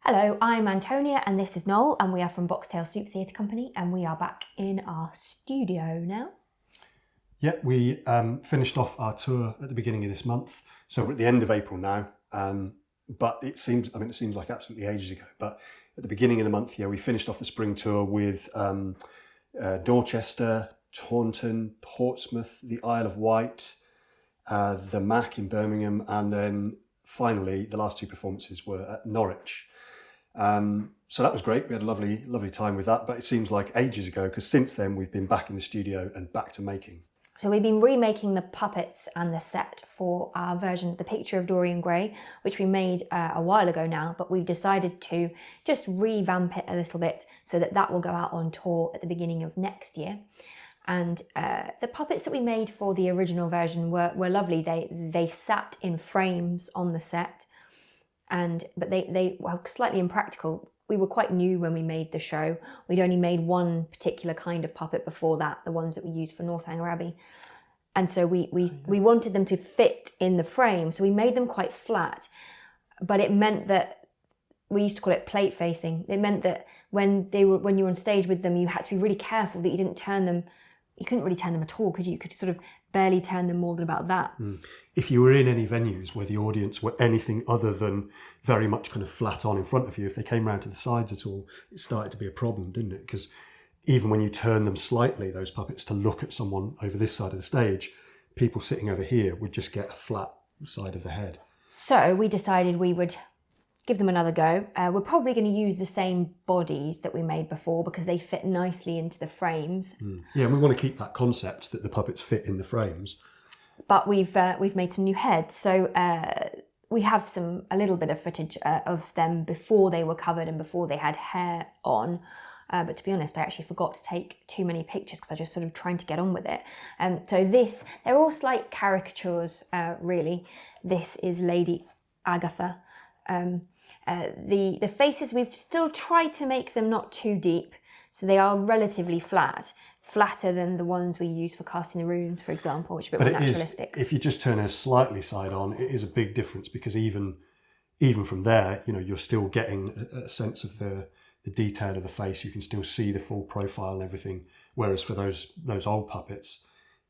Hello, I'm Antonia and this is Noel and we are from Boxtail Soup Theatre Company and we are back in our studio now. Yeah, we finished off our tour at the beginning of this month, so we're at the end of April now. But it seems like absolutely ages ago. But at the beginning of the month, yeah, we finished off the spring tour with Dorchester, Taunton, Portsmouth, the Isle of Wight, the Mac in Birmingham, and then finally the last two performances were at Norwich. So that was great. We had a lovely time with that, but it seems like ages ago because since then we've been back in the studio and back to making. So we've been remaking the puppets and the set for our version of The Picture of Dorian Gray, which we made a while ago now, but we've decided to just revamp it a little bit so that will go out on tour at the beginning of next year. And the puppets that we made for the original version were lovely. They sat in frames on the set, but they were slightly impractical. We were quite new when we made the show. We'd only made one particular kind of puppet before that, the ones that we used for Northanger Abbey. And so we wanted them to fit in the frame, so we made them quite flat. But it meant that, we used to call it plate facing. It meant that when you were on stage with them, you had to be really careful that you didn't turn them. You couldn't really turn them at all, could you? You could sort of barely turn them more than about that. If you were in any venues where the audience were anything other than very much kind of flat on in front of you, if they came round to the sides at all, it started to be a problem, didn't it? Because even when you turn them slightly, those puppets, to look at someone over this side of the stage, people sitting over here would just get a flat side of the head. So we decided we would give them another go. We're probably going to use the same bodies that we made before because they fit nicely into the frames. Yeah, and we want to keep that concept that the puppets fit in the frames. But we've made some new heads. So we have a little bit of footage of them before they were covered and before they had hair on. But to be honest, I actually forgot to take too many pictures because I was just sort of trying to get on with it. So they're all slight caricatures, really. This is Lady Agatha. The faces, we've still tried to make them not too deep, so they are relatively flatter than the ones we use for casting the runes, for example, which are a bit more naturalistic. If you just turn her slightly side on, it is a big difference because even from there, you're still getting a sense of the detail of the face. You can still see the full profile and everything. Whereas for those old puppets,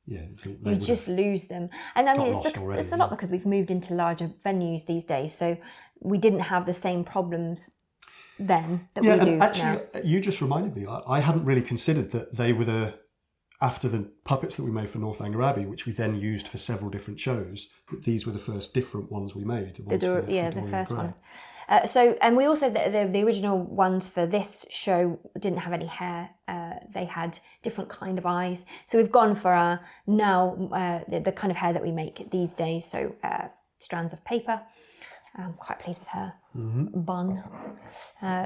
yeah, you just lose them. And I mean, it's a lot because we've moved into larger venues these days, so we didn't have the same problems then that we do actually, now. You just reminded me, I hadn't really considered that they were after the puppets that we made for Northanger Abbey, which we then used for several different shows, that these were the first different ones we made. The first ones. And we also, the original ones for this show didn't have any hair. They had different kind of eyes. So we've gone for the kind of hair that we make these days. So strands of paper. I'm quite pleased with her bun.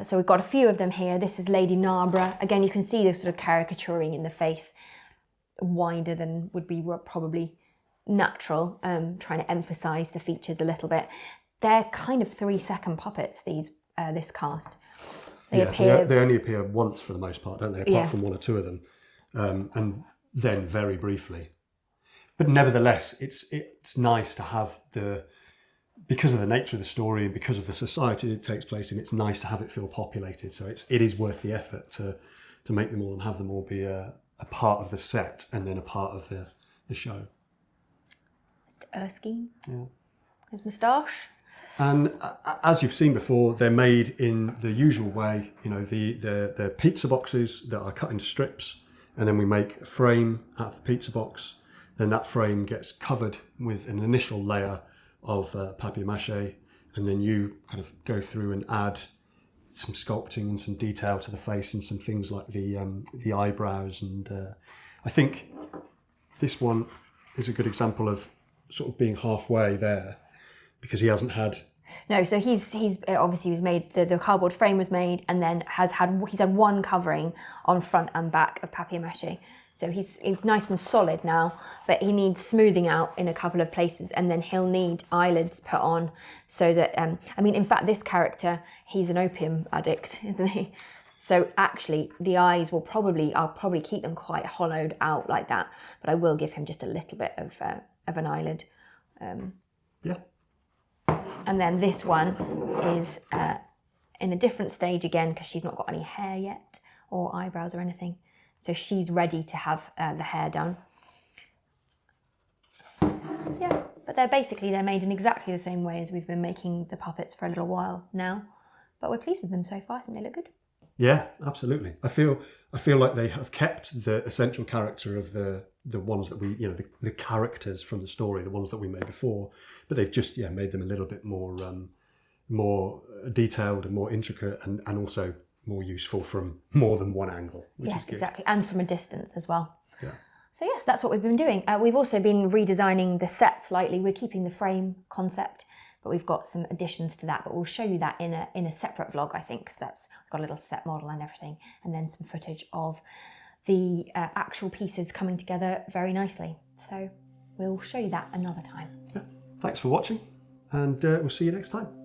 So we've got a few of them here. This is Lady Narborough. Again, you can see the sort of caricaturing in the face, wider than would be probably natural, trying to emphasise the features a little bit. They're kind of 3-second puppets, this cast. They only appear once for the most part, don't they? Apart from one or two of them. And then very briefly. But nevertheless, it's nice to have because of the nature of the story and because of the society it takes place in, it's nice to have it feel populated. So it is worth the effort to make them all and have them all be a part of the set and then a part of the show. Mr. Erskine. Yeah. His moustache. And as you've seen before, they're made in the usual way. The pizza boxes that are cut into strips, and then we make a frame out of the pizza box. Then that frame gets covered with an initial layer of papier-mâché, and then you kind of go through and add some sculpting and some detail to the face and some things like the eyebrows. And I think this one is a good example of sort of being halfway there because he hasn't had... No, so he's obviously was made, the cardboard frame was made and then he's had one covering on front and back of papier-mâché. So it's nice and solid now, but he needs smoothing out in a couple of places, and then he'll need eyelids put on so that, in fact, this character, he's an opium addict, isn't he? So actually, the eyes I'll probably keep them quite hollowed out like that, but I will give him just a little bit of an eyelid. Yeah. And then this one is in a different stage again because she's not got any hair yet or eyebrows or anything. So she's ready to have the hair done. Yeah, but they're made in exactly the same way as we've been making the puppets for a little while now. But we're pleased with them so far. I think they look good. Yeah, absolutely. I feel like they have kept the essential character of the ones that we, the characters from the story, the ones that we made before, but they've just made them a little bit more detailed and more intricate, and also more useful from more than one angle, which is good. Exactly, and from a distance as well. Yeah. So yes, that's what we've been doing. We've also been redesigning the set slightly. We're keeping the frame concept, but we've got some additions to that. But we'll show you that in a separate vlog, I think, because we've got a little set model and everything, and then some footage of the actual pieces coming together very nicely. So we'll show you that another time. Yeah. Thanks for watching, and we'll see you next time.